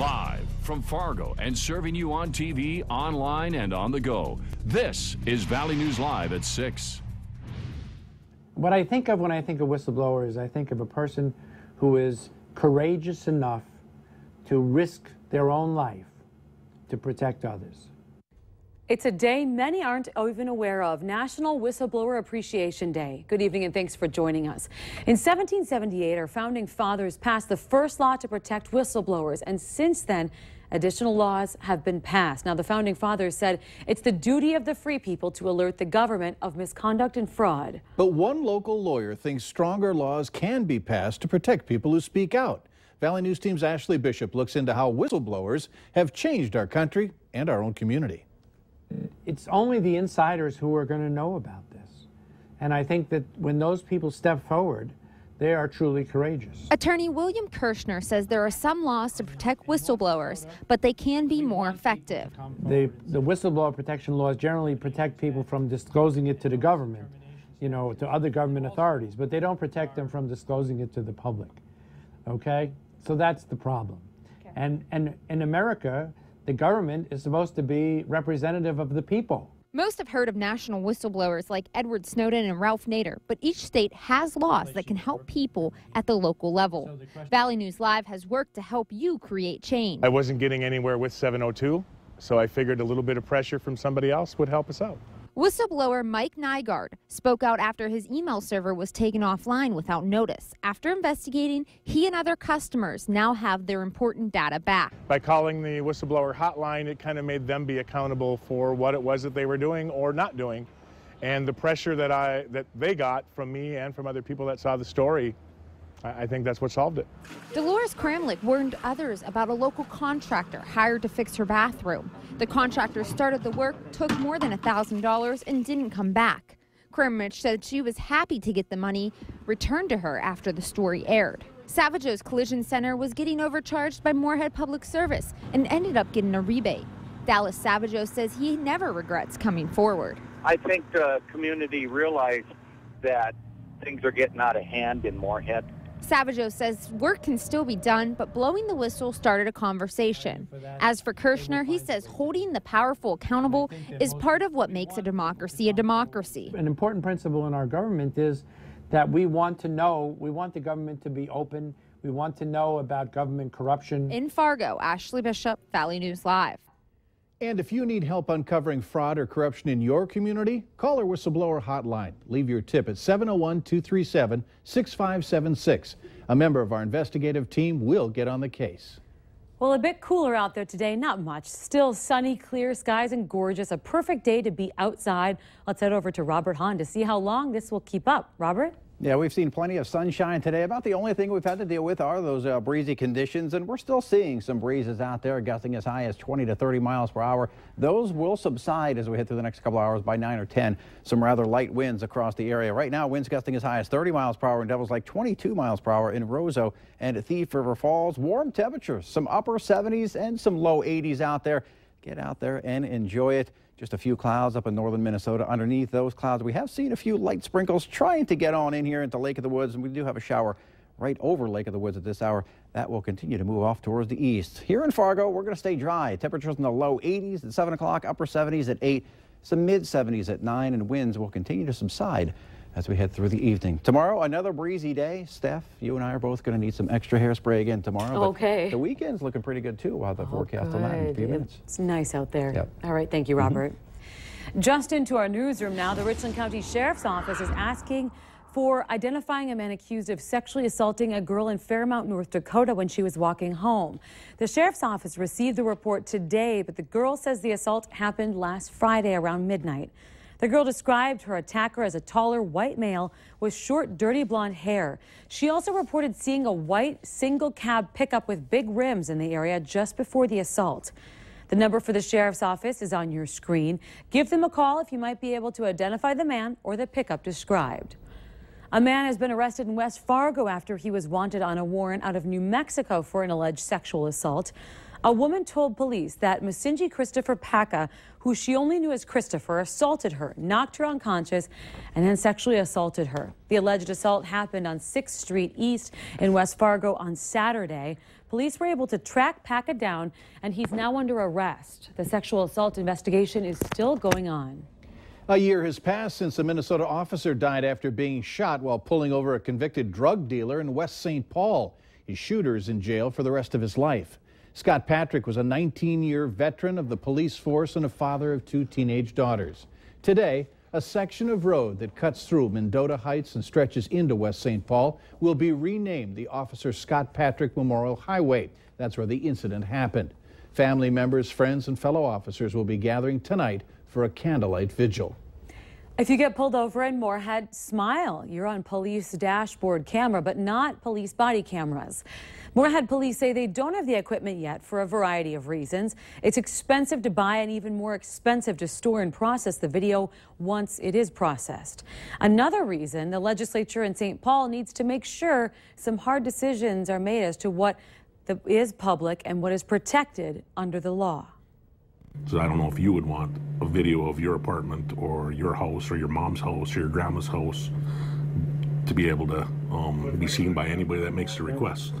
Live from Fargo and serving you on TV, online, and on the go. This is Valley News Live at 6. What I think of when I think of whistleblowers, I think of a person who is courageous enough to risk their own life to protect others. It's a day many aren't even aware of, National Whistleblower Appreciation Day. Good evening and thanks for joining us. In 1778, our founding fathers passed the first law to protect whistleblowers, and since then, additional laws have been passed. Now, the founding fathers said it's the duty of the free people to alert the government of misconduct and fraud. But one local lawyer thinks stronger laws can be passed to protect people who speak out. Valley News Team's Ashley Bishop looks into how whistleblowers have changed our country and our own community. It's only the insiders who are going to know about this. And I think that when those people step forward, they are truly courageous. Attorney William Kirshner says there are some laws to protect whistleblowers, but they can be more effective. The whistleblower protection laws generally protect people from disclosing it to the government, to other government authorities, but they don't protect them from disclosing it to the public. Okay? So that's the problem. Okay. And in America, the government is supposed to be representative of the people. Most have heard of national whistleblowers like Edward Snowden and Ralph Nader, but each state has laws that can help people at the local level. Valley News Live has worked to help you create change. I wasn't getting anywhere with 702, so I figured a little bit of pressure from somebody else would help us out. Whistleblower Mike Nygaard spoke out after his email server was taken offline without notice. After investigating, he and other customers now have their important data back. By calling the whistleblower hotline, it kind of made them be accountable for what it was that they were doing or not doing. And the pressure that they got from me and from other people that saw the story, I think that's what solved it. Dolores Kramlich warned others about a local contractor hired to fix her bathroom. The contractor started the work, took more than $1,000 and didn't come back. Kramlich said she was happy to get the money returned to her after the story aired. Savageau's Collision Center was getting overcharged by Moorhead Public Service and ended up getting a rebate. Dallas Savageau says he never regrets coming forward. I think the community realized that things are getting out of hand in Moorhead. Savageau says work can still be done, but blowing the whistle started a conversation. As for Kirshner, he says holding the powerful accountable is part of what makes a democracy a democracy. An important principle in our government is that we want the government to be open. We want to know about government corruption. In Fargo, Ashley Bishop, Valley News Live. And if you need help uncovering fraud or corruption in your community, call our whistleblower hotline. Leave your tip at 701-237-6576. A member of our investigative team will get on the case. Well, a bit cooler out there today, not much. Still sunny, clear skies and gorgeous. A perfect day to be outside. Let's head over to Robert Hahn to see how long this will keep up. Robert? Yeah, we've seen plenty of sunshine today. About the only thing we've had to deal with are those breezy conditions, and we're still seeing some breezes out there gusting as high as 20 to 30 miles per hour. Those will subside as we head through the next couple of hours by 9 or 10. Some rather light winds across the area. Right now, winds gusting as high as 30 miles per hour in Devils Lake, 22 miles per hour in Roseau and Thief River Falls. Warm temperatures, some upper 70s and some low 80s out there. Get out there and enjoy it. Just a few clouds up in northern Minnesota. Underneath those clouds, we have seen a few light sprinkles trying to get on in here into Lake of the Woods, and we do have a shower right over Lake of the Woods at this hour. That will continue to move off towards the east. Here in Fargo, we're going to stay dry. Temperatures in the low 80s at 7 o'clock, upper 70s at 8, some mid 70s at 9, and winds will continue to subside as we head through the evening. Tomorrow, another breezy day. Steph, you and I are both going to need some extra hairspray again tomorrow. Okay. But the weekend's looking pretty good, too. We'll have the forecast on that in a few minutes. It's nice out there. Yep. All right. Thank you, Robert. Just into our newsroom now, the Richland County Sheriff's Office is asking for identifying a man accused of sexually assaulting a girl in Fairmount, North Dakota when she was walking home. The Sheriff's Office received the report today, but the girl says the assault happened last Friday around midnight. The girl described her attacker as a taller white male with short, dirty blonde hair. She also reported seeing a white single cab pickup with big rims in the area just before the assault. The number for the Sheriff's Office is on your screen. Give them a call if you might be able to identify the man or the pickup described. A man has been arrested in West Fargo after he was wanted on a warrant out of New Mexico for an alleged sexual assault. A woman told police that Musinji Christopher Paca, who she only knew as Christopher, assaulted her, knocked her unconscious, and then sexually assaulted her. The alleged assault happened on 6th Street East in West Fargo on Saturday. Police were able to track Paca down, and he's now under arrest. The sexual assault investigation is still going on. A year has passed since a Minnesota officer died after being shot while pulling over a convicted drug dealer in West St. Paul. His shooter is in jail for the rest of his life. Scott Patrick was a 19-year veteran of the police force and a father of 2 teenage daughters. Today, a section of road that cuts through Mendota Heights and stretches into West St. Paul will be renamed the Officer Scott Patrick Memorial Highway. That's where the incident happened. Family members, friends, and fellow officers will be gathering tonight for a candlelight vigil. If you get pulled over in Moorhead, smile. You're on police dashboard camera, but not police body cameras. Moorhead police say they don't have the equipment yet for a variety of reasons. It's expensive to buy and even more expensive to store and process the video once it is processed. Another reason the legislature in St. Paul needs to make sure some hard decisions are made as to what is public and what is protected under the law. So I don't know if you would want a video of your apartment or your house or your mom's house or your grandma's house to be able to be seen by anybody that makes the request.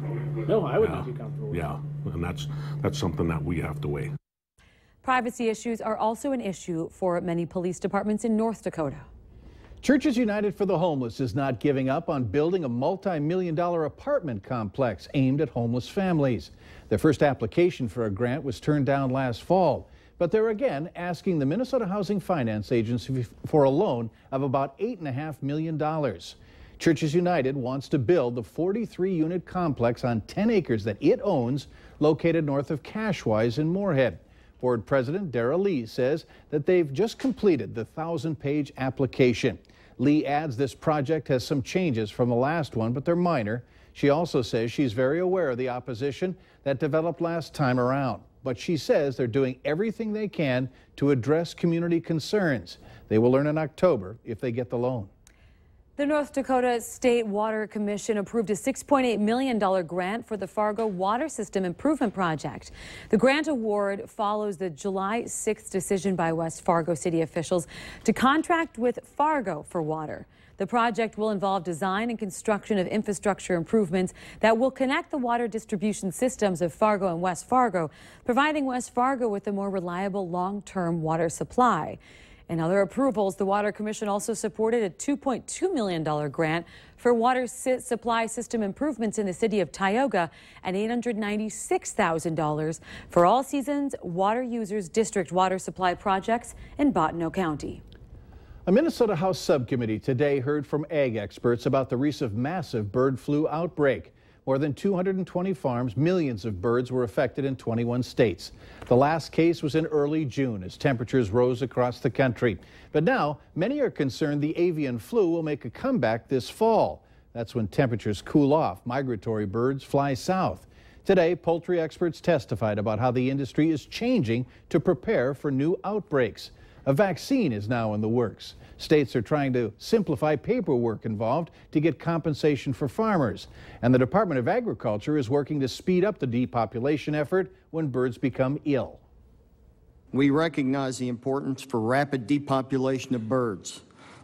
No, I would not be comfortable. Yeah, and that's something that we have to weigh. Privacy issues are also an issue for many police departments in North Dakota. Churches United for the Homeless is not giving up on building a multi-million-dollar apartment complex aimed at homeless families. Their first application for a grant was turned down last fall, but they're again asking the Minnesota Housing Finance Agency for a loan of about $8.5 million. Churches United wants to build the 43-unit complex on 10 acres that it owns, located north of Cashwise in Moorhead. Board President Dara Lee says that they've just completed the 1,000-page application. Lee adds this project has some changes from the last one, but they're minor. She also says she's very aware of the opposition that developed last time around. But she says they're doing everything they can to address community concerns. They will learn in October if they get the loan. The North Dakota State Water Commission approved a $6.8 million grant for the Fargo Water System Improvement Project. The grant award follows the July 6th decision by West Fargo city officials to contract with Fargo for water. The project will involve design and construction of infrastructure improvements that will connect the water distribution systems of Fargo and West Fargo, providing West Fargo with a more reliable long-term water supply. In other approvals, the Water Commission also supported a $2.2 million grant for water supply system improvements in the city of Tioga and $896,000 for all seasons water users district water supply projects in Bottineau County. A Minnesota House subcommittee today heard from ag experts about the recent massive bird flu outbreak. More than 220 farms, millions of birds were affected in 21 states. The last case was in early June as temperatures rose across the country. But now, many are concerned the avian flu will make a comeback this fall. That's when temperatures cool off. Migratory birds fly south. Today, poultry experts testified about how the industry is changing to prepare for new outbreaks. A vaccine is now in the works. States are trying to simplify paperwork involved to get compensation for farmers. And the Department of Agriculture is working to speed up the depopulation effort when birds become ill. We recognize the importance for rapid depopulation of birds.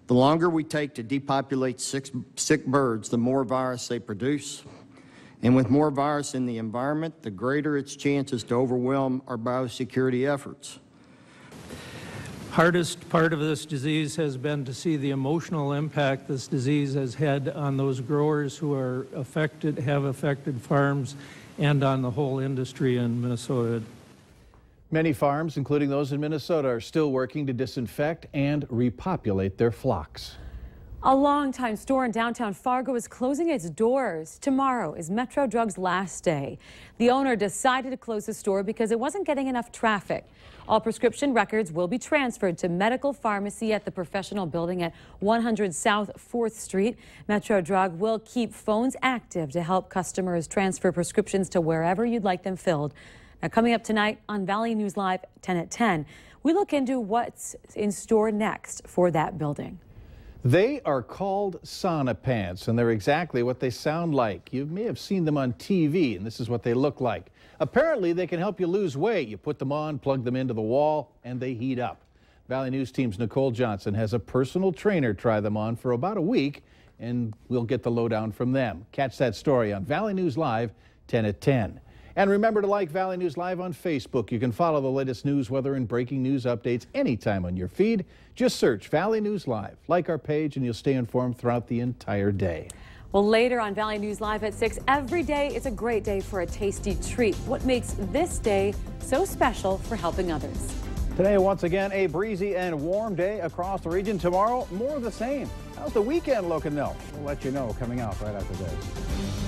The longer we take to depopulate sick birds, the more virus they produce. And with more virus in the environment, the greater its chances to overwhelm our biosecurity efforts. Hardest part of this disease has been to see the emotional impact this disease has had on those growers who are affected, have affected farms, and on the whole industry in Minnesota. Many farms, including those in Minnesota, are still working to disinfect and repopulate their flocks. A longtime store in downtown Fargo is closing its doors. Tomorrow is Metro Drug's last day. The owner decided to close the store because it wasn't getting enough traffic. All prescription records will be transferred to Medical Pharmacy at the Professional Building at 100 South 4th Street. Metro Drug will keep phones active to help customers transfer prescriptions to wherever you'd like them filled. Now, coming up tonight on Valley News Live 10 at 10, we look into what's in store next for that building. They are called sauna pants, and they're exactly what they sound like. You may have seen them on TV, and this is what they look like. Apparently, they can help you lose weight. You put them on, plug them into the wall, and they heat up. Valley News Team's Nicole Johnson has a personal trainer try them on for about a week, and we'll get the lowdown from them. Catch that story on Valley News Live, 10 at 10. And remember to like Valley News Live on Facebook. You can follow the latest news, weather, and breaking news updates anytime on your feed. Just search Valley News Live. Like our page, and you'll stay informed throughout the entire day. Well, later on Valley News Live at 6, every day is a great day for a tasty treat. What makes this day so special for helping others? Today, once again, a breezy and warm day across the region. Tomorrow, more of the same. How's the weekend looking, though? We'll let you know coming up right after this.